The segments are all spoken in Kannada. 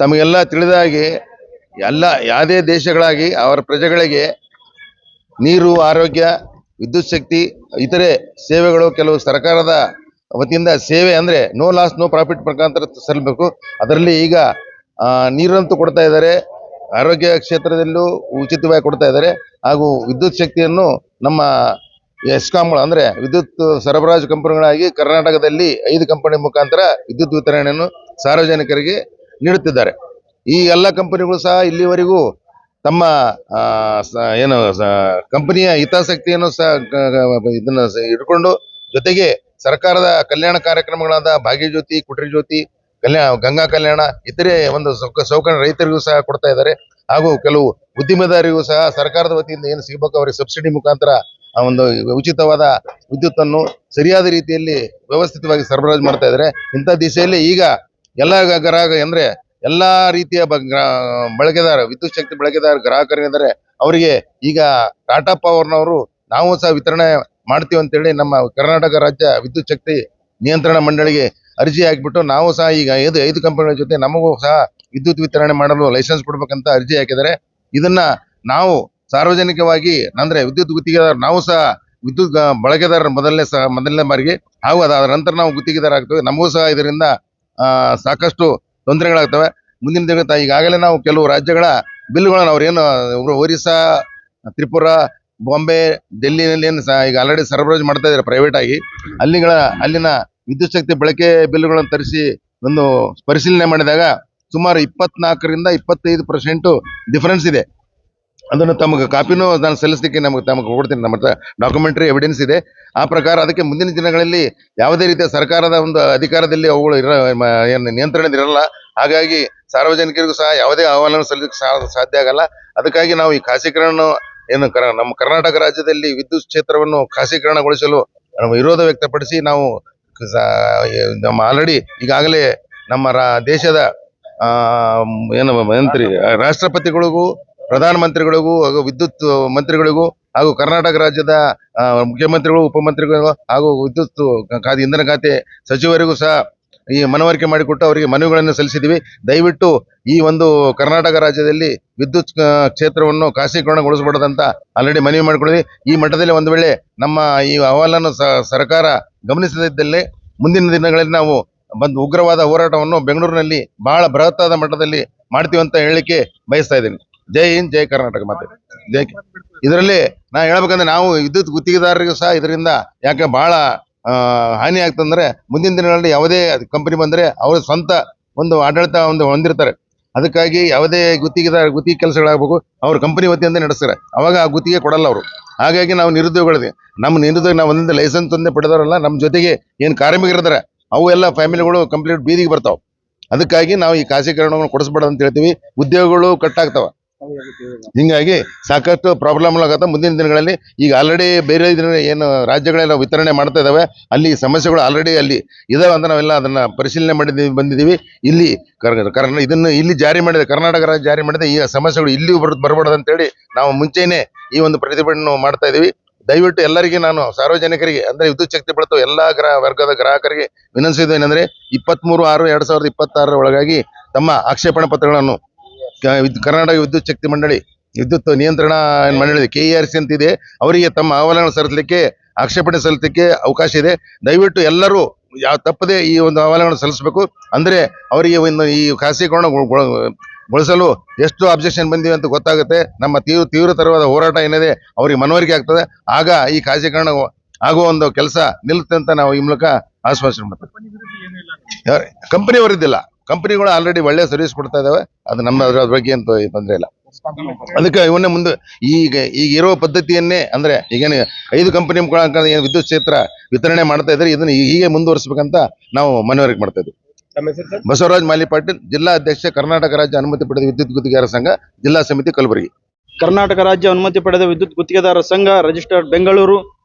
ತಮಗೆಲ್ಲ ತಿಳಿದ ಹಾಗೆ ಯಾವುದೇ ದೇಶಗಳಾಗಿ ಅವರ ಪ್ರಜೆಗಳಿಗೆ ನೀರು, ಆರೋಗ್ಯ, ವಿದ್ಯುತ್ ಶಕ್ತಿ, ಇತರೆ ಸೇವೆಗಳು ಕೆಲವು ಸರ್ಕಾರದ ವತಿಯಿಂದ ಸೇವೆ ಅಂದ್ರೆ ನೋ ಲಾಸ್ ನೋ ಪ್ರಾಫಿಟ್ ಮುಖಾಂತರ ಸಲ್ಲಬೇಕು. ಅದರಲ್ಲಿ ಈಗ ನೀರಂತೂ ಕೊಡ್ತಾ ಇದ್ದಾರೆ, ಆರೋಗ್ಯ ಕ್ಷೇತ್ರದಲ್ಲೂ ಉಚಿತವಾಗಿ ಕೊಡ್ತಾ ಇದ್ದಾರೆ. ಹಾಗೂ ವಿದ್ಯುತ್ ಶಕ್ತಿಯನ್ನು ನಮ್ಮ ಎಸ್ಕಾಂಗಳು ಅಂದ್ರೆ ವಿದ್ಯುತ್ ಸರಬರಾಜು ಕಂಪನಿಗಳಾಗಿ ಕರ್ನಾಟಕದಲ್ಲಿ 5 ಕಂಪನಿ ಮುಖಾಂತರ ವಿದ್ಯುತ್ ವಿತರಣೆಯನ್ನು ಸಾರ್ವಜನಿಕರಿಗೆ ನೀಡುತ್ತಿದ್ದಾರೆ. ಈ ಎಲ್ಲ ಕಂಪನಿಗಳು ಸಹ ಇಲ್ಲಿವರೆಗೂ ತಮ್ಮ ಏನು ಕಂಪನಿಯ ಹಿತಾಸಕ್ತಿಯನ್ನು ಸಹ ಇದನ್ನ ಇಟ್ಕೊಂಡು, ಜೊತೆಗೆ ಸರ್ಕಾರದ ಕಲ್ಯಾಣ ಕಾರ್ಯಕ್ರಮಗಳಾದ ಭಾಗ್ಯಜ್ಯೋತಿ, ಕುಟೀರ ಜ್ಯೋತಿ, ಗಂಗಾ ಕಲ್ಯಾಣ, ಇತರೆ ಒಂದು ಸೌಕರ್ಯ ರೈತರಿಗೂ ಸಹ ಕೊಡ್ತಾ ಇದ್ದಾರೆ. ಹಾಗೂ ಕೆಲವು ಉದ್ದಿಮೆದಾರರಿಗೂ ಸಹ ಸರ್ಕಾರದ ವತಿಯಿಂದ ಏನು ಸಿಗಬೇಕು ಅವರಿಗೆ ಸಬ್ಸಿಡಿ ಮುಖಾಂತರ ಒಂದು ಉಚಿತವಾದ ವಿದ್ಯುತ್ತನ್ನು ಸರಿಯಾದ ರೀತಿಯಲ್ಲಿ ವ್ಯವಸ್ಥಿತವಾಗಿ ಸರಬರಾಜು ಮಾಡ್ತಾ ಇದ್ದಾರೆ. ಇಂಥ ದಿಸೆಯಲ್ಲಿ ಈಗ ಎಲ್ಲ ಗ್ರಾಹಕ ಅಂದ್ರೆ ಎಲ್ಲಾ ರೀತಿಯ ಬಳಕೆದಾರ, ವಿದ್ಯುತ್ ಶಕ್ತಿ ಬಳಕೆದಾರ ಗ್ರಾಹಕರಿದ್ದಾರೆ. ಅವರಿಗೆ ಈಗ ಟಾಟಾ ಪವರ್ನವರು ನಾವು ಸಹ ವಿತರಣೆ ಮಾಡ್ತೀವಿ ಅಂತೇಳಿ ನಮ್ಮ ಕರ್ನಾಟಕ ರಾಜ್ಯ ವಿದ್ಯುತ್ ಶಕ್ತಿ ನಿಯಂತ್ರಣ ಮಂಡಳಿಗೆ ಅರ್ಜಿ ಹಾಕಿಬಿಟ್ಟು ನಾವು ಸಹ ಈಗ 5 ಕಂಪನಿಗಳ ಜೊತೆ ನಮಗೂ ಸಹ ವಿದ್ಯುತ್ ವಿತರಣೆ ಮಾಡಲು ಲೈಸೆನ್ಸ್ ಕೊಡ್ಬೇಕಂತ ಅರ್ಜಿ ಹಾಕಿದ್ದಾರೆ. ಇದನ್ನ ನಾವು ಸಾರ್ವಜನಿಕವಾಗಿ ಅಂದ್ರೆ ವಿದ್ಯುತ್ ಗುತ್ತಿಗೆದಾರ ನಾವು ಸಹ ವಿದ್ಯುತ್ ಬಳಕೆದಾರರ ಮೊದಲನೇ ಬಾರಿಗೆ, ಹಾಗೂ ಅದರ ನಂತರ ನಾವು ಗುತ್ತಿಗೆದಾರ ಆಗ್ತೇವೆ. ನಮಗೂ ಸಹ ಇದರಿಂದ ಸಾಕಷ್ಟು ತೊಂದರೆಗಳಾಗ್ತವೆ. ಮುಂದಿನ ದಿನ ಈಗಾಗಲೇ ನಾವು ಕೆಲವು ರಾಜ್ಯಗಳ ಬಿಲ್ಗಳನ್ನು ಅವ್ರೇನು ಒರಿಸ್ಸಾ, ತ್ರಿಪುರಾ, ಬಾಂಬೆ, ಡೆಲ್ಲಿನಲ್ಲಿ ಏನು ಈಗ ಆಲ್ರೆಡಿ ಸರಬರಾಜು ಮಾಡ್ತಾ ಇದ್ದಾರೆ ಪ್ರೈವೇಟ್ ಆಗಿ, ಅಲ್ಲಿನ ವಿದ್ಯುತ್ ಶಕ್ತಿ ಬಳಕೆ ಬಿಲ್ಗಳನ್ನು ತರಿಸಿ ಒಂದು ಪರಿಶೀಲನೆ ಮಾಡಿದಾಗ ಸುಮಾರು 24% 25% ಡಿಫರೆನ್ಸ್ ಇದೆ. ಅದನ್ನು ತಮಗೆ ಕಾಪಿನೂ ನಾನು ಸಲ್ಲಿಸಲಿಕ್ಕೆ ತಮಗೆ ಕೊಡ್ತೀನಿ. ನಮ್ಮ ಹತ್ರ ಡಾಕ್ಯುಮೆಂಟರಿ ಎವಿಡೆನ್ಸ್ ಇದೆ. ಆ ಪ್ರಕಾರ ಅದಕ್ಕೆ ಮುಂದಿನ ದಿನಗಳಲ್ಲಿ ಯಾವುದೇ ರೀತಿಯ ಸರ್ಕಾರದ ಒಂದು ಅಧಿಕಾರದಲ್ಲಿ ಅವುಗಳು ಏನು ನಿಯಂತ್ರಣ ಇರಲ್ಲ. ಹಾಗಾಗಿ ಸಾರ್ವಜನಿಕರಿಗೂ ಸಹ ಯಾವುದೇ ಅಹವಾಲನ್ನು ಸಲ್ಲಿಸಲಿಕ್ಕೆ ಸಾಧ್ಯ ಆಗಲ್ಲ. ಅದಕ್ಕಾಗಿ ನಾವು ಈ ಖಾಸಗೀಕರಣ ಏನು ನಮ್ಮ ಕರ್ನಾಟಕ ರಾಜ್ಯದಲ್ಲಿ ವಿದ್ಯುತ್ ಕ್ಷೇತ್ರವನ್ನು ಖಾಸಗೀಕರಣಗೊಳಿಸಲು ವಿರೋಧ ವ್ಯಕ್ತಪಡಿಸಿ ನಾವು ನಮ್ಮ ಆಲ್ರೆಡಿ ಈಗಾಗಲೇ ನಮ್ಮ ದೇಶದ ಏನು ಮಂತ್ರಿ ರಾಷ್ಟ್ರಪತಿಗಳಿಗೂ, ಪ್ರಧಾನಮಂತ್ರಿಗಳಿಗೂ, ಹಾಗೂ ವಿದ್ಯುತ್ ಮಂತ್ರಿಗಳಿಗೂ, ಹಾಗೂ ಕರ್ನಾಟಕ ರಾಜ್ಯದ ಮುಖ್ಯಮಂತ್ರಿಗಳು, ಉಪಮಂತ್ರಿಗಳು, ಹಾಗೂ ವಿದ್ಯುತ್ ಇಂಧನ ಖಾತೆ ಸಚಿವರಿಗೂ ಸಹ ಈ ಮನವರಿಕೆ ಮಾಡಿಕೊಟ್ಟು ಅವರಿಗೆ ಮನವಿಗಳನ್ನು ಸಲ್ಲಿಸಿದ್ದೀವಿ. ದಯವಿಟ್ಟು ಈ ಒಂದು ಕರ್ನಾಟಕ ರಾಜ್ಯದಲ್ಲಿ ವಿದ್ಯುತ್ ಕ್ಷೇತ್ರವನ್ನು ಖಾಸಗೀಕರಣಗೊಳಿಸಬಾರದಂತ ಆಲ್ರೆಡಿ ಮನವಿ ಮಾಡಿಕೊಂಡಿದ್ವಿ. ಈ ಮಟ್ಟದಲ್ಲಿ ಒಂದು ವೇಳೆ ನಮ್ಮ ಈ ಅಹವಾಲನ್ನು ಸರ್ಕಾರ ಗಮನಿಸದಿದ್ದಲ್ಲಿ ಮುಂದಿನ ದಿನಗಳಲ್ಲಿ ನಾವು ಉಗ್ರವಾದ ಹೋರಾಟವನ್ನು ಬೆಂಗಳೂರಿನಲ್ಲಿ ಬಹಳ ಬೃಹತ್ತಾದ ಮಟ್ಟದಲ್ಲಿ ಮಾಡ್ತೀವಿ ಅಂತ ಹೇಳಲಿಕ್ಕೆ ಬಯಸ್ತಾ ಇದ್ದೀನಿ. ಜೈ ಹಿಂದ್, ಜೈ ಕರ್ನಾಟಕ. ಮತ್ತೆ ಇದರಲ್ಲಿ ನಾ ಹೇಳ್ಬೇಕಂದ್ರೆ ನಾವು ವಿದ್ಯುತ್ ಗುತ್ತಿಗೆದಾರರಿಗೂ ಸಹ ಇದರಿಂದ ಯಾಕೆ ಬಹಳ ಹಾನಿ ಆಗ್ತಂದ್ರೆ, ಮುಂದಿನ ದಿನಗಳಲ್ಲಿ ಯಾವುದೇ ಕಂಪನಿ ಬಂದ್ರೆ ಅವ್ರ ಸ್ವಂತ ಒಂದು ಆಡಳಿತ ಹೊಂದಿರ್ತಾರೆ. ಅದಕ್ಕಾಗಿ ಯಾವುದೇ ಗುತ್ತಿಗೆ ಕೆಲಸಗಳಾಗಬೇಕು ಅವ್ರ ಕಂಪನಿ ವತಿಯಿಂದ ನಡೆಸ್ತಾರೆ. ಅವಾಗ ಆ ಗುತ್ತಿಗೆ ಕೊಡಲ್ಲ ಅವರು. ಹಾಗಾಗಿ ನಾವು ನಿರುದ್ಯೋಗಿಗಳಿದೆ. ನಾವು ಒಂದೊಂದು ಲೈಸೆನ್ಸ್ ಒಂದೇ ಪಡೆದವರಲ್ಲ, ನಮ್ಮ ಜೊತೆಗೆ ಏನು ಕಾರ್ಮಿಕರಿದ್ದಾರೆ ಅವು ಎಲ್ಲ ಫ್ಯಾಮಿಲಿಗಳು ಕಂಪ್ಲೀಟ್ ಬೀದಿಗೆ ಬರ್ತಾವ. ಅದಕ್ಕಾಗಿ ನಾವು ಈ ಖಾಸಗೀಕರಣವನ್ನು ಕೊಡಿಸ್ಬೇಡ ಅಂತ ಹೇಳ್ತೀವಿ. ಉದ್ಯೋಗಗಳು ಕಟ್ಟಾಗ್ತಾವ. ಹಿಂಗಾಗಿ ಸಾಕಷ್ಟು ಪ್ರಾಬ್ಲಮ್ ಆಗತ್ತ. ಮುಂದಿನ ದಿನಗಳಲ್ಲಿ ಈಗ ಆಲ್ರೆಡಿ ಬೇರೆ ಏನು ರಾಜ್ಯಗಳೆಲ್ಲ ವಿತರಣೆ ಮಾಡ್ತಾ ಇದಾವೆ, ಅಲ್ಲಿ ಸಮಸ್ಯೆಗಳು ಆಲ್ರೆಡಿ ಅಲ್ಲಿ ಇದಾವೆ ಅಂತ ನಾವೆಲ್ಲ ಅದನ್ನ ಪರಿಶೀಲನೆ ಬಂದಿದ್ದೀವಿ. ಇಲ್ಲಿ ಇದನ್ನು ಇಲ್ಲಿ ಜಾರಿ ಮಾಡಿದೆ, ಕರ್ನಾಟಕ ರಾಜ್ಯ ಜಾರಿ ಮಾಡಿದೆ. ಈ ಸಮಸ್ಯೆಗಳು ಇಲ್ಲಿ ಬರಬಾರ್ದು ಅಂತೇಳಿ ನಾವು ಮುಂಚೆನೆ ಈ ಒಂದು ಪ್ರತಿಭಟನೆ ಮಾಡ್ತಾ ಇದೀವಿ. ದಯವಿಟ್ಟು ಎಲ್ಲರಿಗೆ ನಾನು ಸಾರ್ವಜನಿಕರಿಗೆ ಅಂದ್ರೆ ವಿದ್ಯುತ್ ಶಕ್ತಿ ಬಳಸುವ ಎಲ್ಲಾ ವರ್ಗದ ಗ್ರಾಹಕರಿಗೆ ವಿನಂತಿಸುವುದೇನೆಂದ್ರೆ 23/6/2026 ಒಳಗಾಗಿ ತಮ್ಮ ಆಕ್ಷೇಪಣಾ ಪತ್ರಗಳನ್ನು ಕರ್ನಾಟಕ ವಿದ್ಯುತ್ ಶಕ್ತಿ ಮಂಡಳಿ, ವಿದ್ಯುತ್ ನಿಯಂತ್ರಣ ಮಂಡಳಿ KERC ಅಂತಿದೆ, ಅವರಿಗೆ ತಮ್ಮ ಅಹವಾಲುಗಳನ್ನು ಸಲ್ಲಿಸಲಿಕ್ಕೆ, ಆಕ್ಷೇಪಣೆ ಸಲ್ಲಿಸಲಿಕ್ಕೆ ಅವಕಾಶ ಇದೆ. ದಯವಿಟ್ಟು ಎಲ್ಲರೂ ತಪ್ಪದೆ ಈ ಒಂದು ಅಹವಾಲುಗಳನ್ನು ಸಲ್ಲಿಸಬೇಕು. ಅಂದ್ರೆ ಅವರಿಗೆ ಈ ಖಾಸಗೀಕರಣಗೊಳಿಸಲು ಎಷ್ಟು ಅಬ್ಜೆಕ್ಷನ್ ಬಂದಿವೆ ಅಂತ ಗೊತ್ತಾಗುತ್ತೆ. ನಮ್ಮ ತೀವ್ರತರವಾದ ಹೋರಾಟ ಏನಿದೆ ಅವರಿಗೆ ಮನವರಿಕೆ ಆಗ್ತದೆ. ಆಗ ಈ ಖಾಸಗೀಕರಣ ಆಗುವ ಒಂದು ಕೆಲಸ ನಿಲ್ಲುತ್ತೆ ಅಂತ ನಾವು ಈ ಮೂಲಕ ಆಶ್ವಾಸನೆ ಮಾಡ್ತೇವೆ. ಕಂಪನಿ ಅವರಿದ್ದಿಲ್ಲ, ಕಂಪನಿಗಳು ಆಲ್ರೆಡಿ ಒಳ್ಳೆ ಸರ್ವಿಸ್ ಕೊಡ್ತಾ ಇದಾವೆ. ಅದು ನಮ್ಮ ಅದ್ರ ಬಗ್ಗೆ ಅಂತ ತೊಂದರೆ ಇಲ್ಲ. ಅದಕ್ಕೆ ಇವನ್ನೇ ಮುಂದೆ ಈಗ ಇರೋ ಪದ್ಧತಿಯನ್ನೇ ಅಂದ್ರೆ ಈಗೇನು 5 ಕಂಪನಿ ಮುಖಾಂತರ ಏನು ವಿದ್ಯುತ್ ಕ್ಷೇತ್ರ ವಿತರಣೆ ಮಾಡ್ತಾ ಇದ್ದಾರೆ, ಇದನ್ನ ಹೀಗೆ ಮುಂದುವರಿಸಬೇಕಂತ ನಾವು ಮನವರಿಕೆ ಮಾಡ್ತಾ ಇದ್ವಿ. ಬಸವರಾಜ್ ಮಾಲಿ ಪಾಟೀಲ್, ಜಿಲ್ಲಾ ಅಧ್ಯಕ್ಷ, ಕರ್ನಾಟಕ ರಾಜ್ಯ ಅನುಮತಿ ಪಡೆದ ವಿದ್ಯುತ್ ಗುತ್ತಿಗೆದಾರರ ಸಂಘ, ಜಿಲ್ಲಾ ಸಮಿತಿ, ಕಲಬುರಗಿ. ಕರ್ನಾಟಕ ರಾಜ್ಯ ಅನುಮತಿ ಪಡೆದ ವಿದ್ಯುತ್ ಗುತ್ತಿಗೆದಾರರ ಸಂಘ ರಿಜಿಸ್ಟರ್ಡ್ ಬೆಂಗಳೂರು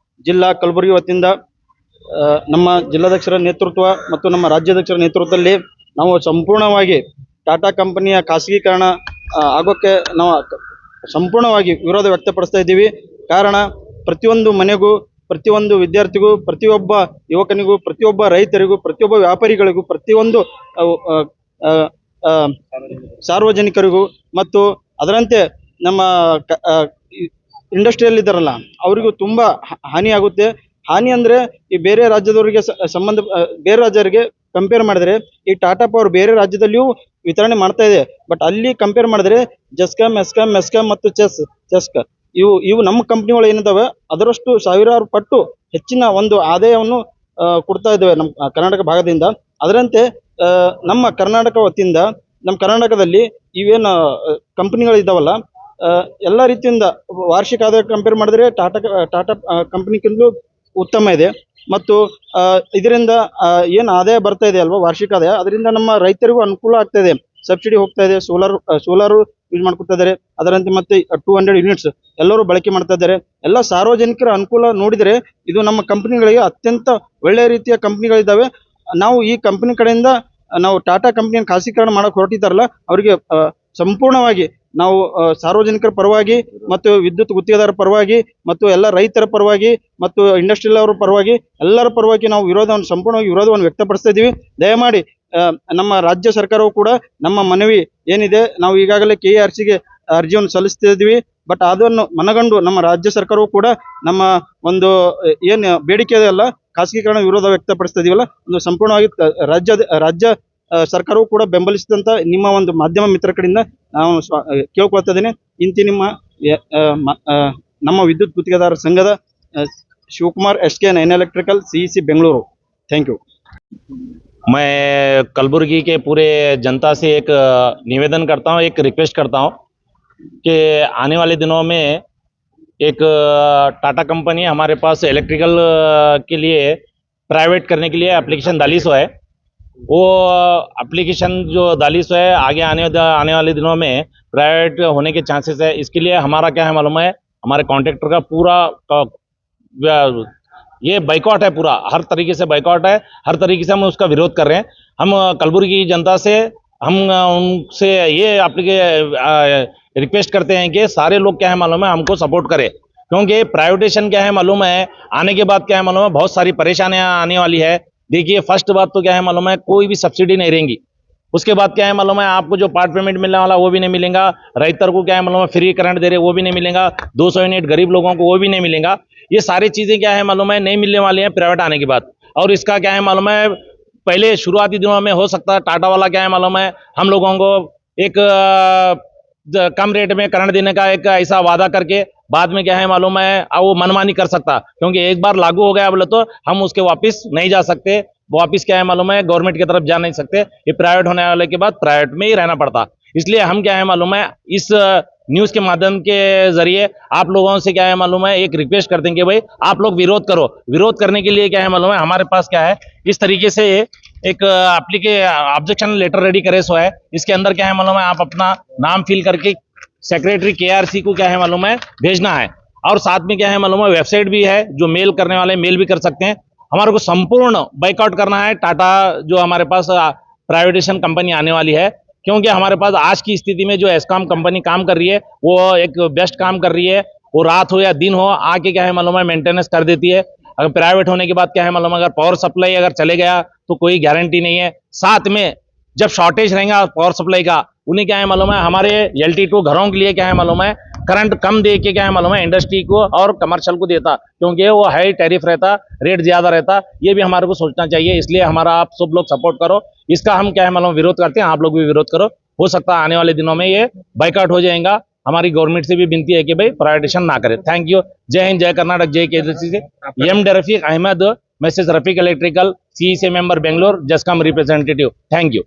ಜಿಲ್ಲಾ ಕಲಬುರಗಿ ವತಿಯಿಂದ ನಮ್ಮ ಜಿಲ್ಲಾಧ್ಯಕ್ಷರ ನೇತೃತ್ವ ಮತ್ತು ನಮ್ಮ ರಾಜ್ಯಾಧ್ಯಕ್ಷರ ನೇತೃತ್ವದಲ್ಲಿ ನಾವು ಸಂಪೂರ್ಣವಾಗಿ ಟಾಟಾ ಕಂಪನಿಯ ಖಾಸಗೀಕರಣ ಆಗೋಕ್ಕೆ ನಾವು ಸಂಪೂರ್ಣವಾಗಿ ವಿರೋಧ ವ್ಯಕ್ತಪಡಿಸ್ತಾ ಇದ್ದೀವಿ. ಕಾರಣ ಪ್ರತಿಯೊಂದು ಮನೆಗೂ, ಪ್ರತಿಯೊಂದು ವಿದ್ಯಾರ್ಥಿಗೂ, ಪ್ರತಿಯೊಬ್ಬ ಯುವಕನಿಗೂ, ಪ್ರತಿಯೊಬ್ಬ ರೈತರಿಗೂ, ಪ್ರತಿಯೊಬ್ಬ ವ್ಯಾಪಾರಿಗಳಿಗೂ, ಪ್ರತಿಯೊಂದು ಆ, ಸಾರ್ವಜನಿಕರಿಗೂ ಮತ್ತು ಅದರಂತೆ ನಮ್ಮ ಇಂಡಸ್ಟ್ರಿಯಲ್ಲಿ ಇದ್ದಾರಲ್ಲ ಅವರಿಗೂ ತುಂಬ ಹಾನಿಯಾಗುತ್ತೆ. ಹಾನಿ ಅಂದರೆ ಈ ಬೇರೆ ರಾಜ್ಯದವರಿಗೆ ಸಂಬಂಧ ಬೇರೆ ರಾಜ್ಯರಿಗೆ ಕಂಪೇರ್ ಮಾಡಿದ್ರೆ ಈ ಟಾಟಾ ಪವರ್ ಬೇರೆ ರಾಜ್ಯದಲ್ಲಿಯೂ ವಿತರಣೆ ಮಾಡ್ತಾ ಇದೆ. ಬಟ್ ಅಲ್ಲಿ ಕಂಪೇರ್ ಮಾಡಿದ್ರೆ ಮೆಸ್ಕಾಮ್ ಮತ್ತು ಚೆಸ್ಕ್ ಇವು ನಮ್ಮ ಕಂಪ್ನಿಗಳು ಏನಿದಾವೆ ಅದರಷ್ಟು ಸಾವಿರಾರು ಪಟ್ಟು ಹೆಚ್ಚಿನ ಒಂದು ಆದಾಯವನ್ನು ಕೊಡ್ತಾ ಇದ್ದೇವೆ ನಮ್ಮ ಕರ್ನಾಟಕ ಭಾಗದಿಂದ. ಅದರಂತೆ ನಮ್ಮ ಕರ್ನಾಟಕ ವತಿಯಿಂದ ನಮ್ಮ ಕರ್ನಾಟಕದಲ್ಲಿ ಇವೇನು ಕಂಪ್ನಿಗಳು ಇದಾವಲ್ಲ ಎಲ್ಲ ರೀತಿಯಿಂದ ವಾರ್ಷಿಕ ಆದಾಯ ಕಂಪೇರ್ ಮಾಡಿದ್ರೆ ಟಾಟಾ ಕಂಪ್ನಿಗಿಂತಲೂ ಉತ್ತಮ ಇದೆ. ಮತ್ತು ಇದರಿಂದ ಏನು ಆದಾಯ ಬರ್ತಾ ಇದೆ ಅಲ್ವಾ ವಾರ್ಷಿಕ ಆದಾಯ, ಅದರಿಂದ ನಮ್ಮ ರೈತರಿಗೂ ಅನುಕೂಲ ಆಗ್ತಾ ಇದೆ. ಸಬ್ಸಿಡಿ ಹೋಗ್ತಾ ಇದೆ, ಸೋಲಾರು ಯೂಸ್ ಮಾಡ್ಕೊತಾ ಇದ್ದಾರೆ. ಅದರಂತೆ ಮತ್ತೆ 200 ಯೂನಿಟ್ಸ್ ಎಲ್ಲರೂ ಬಳಕೆ ಮಾಡ್ತಾ ಇದ್ದಾರೆ. ಎಲ್ಲ ಸಾರ್ವಜನಿಕರ ಅನುಕೂಲ ನೋಡಿದರೆ ಇದು ನಮ್ಮ ಕಂಪ್ನಿಗಳಿಗೆ ಅತ್ಯಂತ ಒಳ್ಳೆಯ ರೀತಿಯ ಕಂಪ್ನಿಗಳಿದ್ದಾವೆ. ನಾವು ಈ ಕಂಪ್ನಿ ಕಡೆಯಿಂದ ನಾವು ಟಾಟಾ ಕಂಪ್ನಿಯನ್ನು ಖಾಸಗೀಕರಣ ಮಾಡಕ್ಕೆ ಹೊರಟಿದ್ದಾರಲ್ಲ ಅವರಿಗೆ ಸಂಪೂರ್ಣವಾಗಿ ನಾವು ಸಾರ್ವಜನಿಕರ ಪರವಾಗಿ ಮತ್ತು ವಿದ್ಯುತ್ ಗುತ್ತಿಗೆದಾರರ ಪರವಾಗಿ ಮತ್ತು ಎಲ್ಲ ರೈತರ ಪರವಾಗಿ ಮತ್ತು ಇಂಡಸ್ಟ್ರಿಯಲ್ ಅವರ ಪರವಾಗಿ ಎಲ್ಲರ ಪರವಾಗಿ ನಾವು ಸಂಪೂರ್ಣವಾಗಿ ವಿರೋಧವನ್ನು ವ್ಯಕ್ತಪಡಿಸ್ತಾ ಇದ್ದೀವಿ. ದಯಮಾಡಿ ನಮ್ಮ ರಾಜ್ಯ ಸರ್ಕಾರವು ಕೂಡ ನಮ್ಮ ಮನವಿ ಏನಿದೆ ನಾವು ಈಗಾಗಲೇ KRCಗೆ ಅರ್ಜಿಯನ್ನು ಸಲ್ಲಿಸ್ತಾ ಇದ್ದೀವಿ. ಬಟ್ ಅದನ್ನು ಮನಗಂಡು ನಮ್ಮ ರಾಜ್ಯ ಸರ್ಕಾರವು ಕೂಡ ನಮ್ಮ ಒಂದು ಏನು ಬೇಡಿಕೆ ಇದೆ ಅಲ್ಲ ಖಾಸಗೀಕರಣ ವಿರೋಧ ವ್ಯಕ್ತಪಡಿಸ್ತಾ ಇದೀವಲ್ಲ ಒಂದು ಸಂಪೂರ್ಣವಾಗಿ ರಾಜ್ಯ ಸರ್ಕಾರವು ಕೂಡ ಬೆಂಬಲಿಸಿದಂತ ನಿಮ್ಮ ಒಂದು ಮಾಧ್ಯಮ ಮಿತ್ರ ಕಡೆಯಿಂದ ನಾವು ಕೇಳ್ಕೊಳ್ತಾ ಇದ್ದೇನೆ. ಇಂತಿ ನಮ್ಮ ವಿದ್ಯುತ್ ಗುತ್ತಿಗೆದಾರರ ಸಂಘದ Shivakumar SK 9 electrical CEC Bengaluru. Thank you. मैं कलबुर्गी के पूरे जनता से एक निवेदन करता हूँ, एक रिक्वेस्ट करता हूँ कि आने वाले दिनों में एक टाटा कंपनी हमारे पास इलेक्ट्रिकल के लिए प्राइवेट करने के लिए एप्लीकेशन डाली सो है. वो एप्लीकेशन जो डाली सो है आगे आने वाले दिनों में प्राइवेट होने के चांसेस है. इसके लिए हमारा क्या है मालूम है, हमारे कॉन्ट्रैक्टर का पूरा ये बाइकआउट है, पूरा हर तरीके से बाइकआउट है. हर तरीके से हम उसका विरोध कर रहे हैं. हम कलबुर्गी की जनता से हम उनसे ये रिक्वेस्ट करते हैं कि सारे लोग क्या है मालूम है हमको सपोर्ट करें, क्योंकि प्राइवेटेशन क्या है मालूम है आने के बाद क्या है मालूम है बहुत सारी परेशानियां आने वाली है. देखिए फर्स्ट बात तो क्या है मालूम है कोई भी सब्सिडी नहीं रहेंगी. उसके बाद क्या है मालूम है आपको जो पार्ट पेमेंट मिलने वाला वो भी नहीं मिलेगा. रैतर को क्या है मालूम है फ्री करंट दे रहे वो भी नहीं मिलेगा. 200 यूनिट गरीब लोगों को वो भी नहीं मिलेगा. ये सारी चीजें क्या है मालूम है नहीं मिलने वाली हैं प्राइवेट आने के बाद. और इसका क्या है मालूम है पहले शुरुआती दिनों में हो सकता है टाटा वाला क्या है मालूम है हम लोगों को एक कम रेट में करंट देने का एक ऐसा वादा करके बाद में क्या है मालूम है वो मनमानी कर सकता, क्योंकि एक बार लागू हो गया बोले तो हम उसके वापस नहीं जा सकते. वापस क्या है मालूम है गवर्नमेंट की तरफ जा नहीं सकते. ये प्राइवेट होने वाले के बाद प्राइवेट में ही रहना पड़ता. इसलिए हम क्या है मालूम है इस न्यूज के माध्यम के जरिए आप लोगों से क्या है मालूम है एक रिक्वेस्ट करते हैं कि भाई आप लोग विरोध करो. विरोध करने के लिए क्या है मालूम है हमारे पास क्या है इस तरीके से एक ऑब्जेक्शन लेटर रेडी करे सो है. इसके अंदर क्या है मालूम है आप अपना नाम फिल करके सेक्रेटरी KRC को क्या है मालूम है भेजना है. और साथ में क्या है मालूम है वेबसाइट भी है जो मेल करने वाले मेल भी कर सकते हैं. हमारे को संपूर्ण बाइकआउट करना है टाटा जो हमारे पास प्राइवेटेशन कंपनी आने वाली है, क्योंकि हमारे पास आज की स्थिति में जो एस्कॉम कंपनी काम कर रही है वो एक बेस्ट काम कर रही है. वो रात हो या दिन हो आके क्या है मालूम है मेंटेनेंस कर देती है. अगर प्राइवेट होने के बाद क्या है मालूम है अगर पावर सप्लाई अगर चले गया तो कोई गारंटी नहीं है. साथ में जब शॉर्टेज रहेगा पावर सप्लाई का उन्हें क्या है मालूम है हमारे LT2 घरों के लिए क्या है मालूम है करंट कम दे के क्या है मालूम है इंडस्ट्री को और कमर्शियल को देता, क्योंकि वो हाई टैरिफ रहता, रेट ज्यादा रहता. ये भी हमारे को सोचना चाहिए. इसलिए हमारा आप सब लोग सपोर्ट करो. इसका हम क्या है मालूम विरोध करते हैं, आप लोग भी विरोध करो. हो सकता है आने वाले दिनों में ये बाइकआउट हो जाएगा. हमारी गवर्नमेंट से भी विनती है कि भाई प्राइवेटेशन ना करे. Thank you. जय हिंद, जय कर्नाटक, जय KRC. MD Rafiq Ahmed, message Rafiq electrical CEC member Bangalore, जसकम रिप्रेजेंटेटिव. Thank you.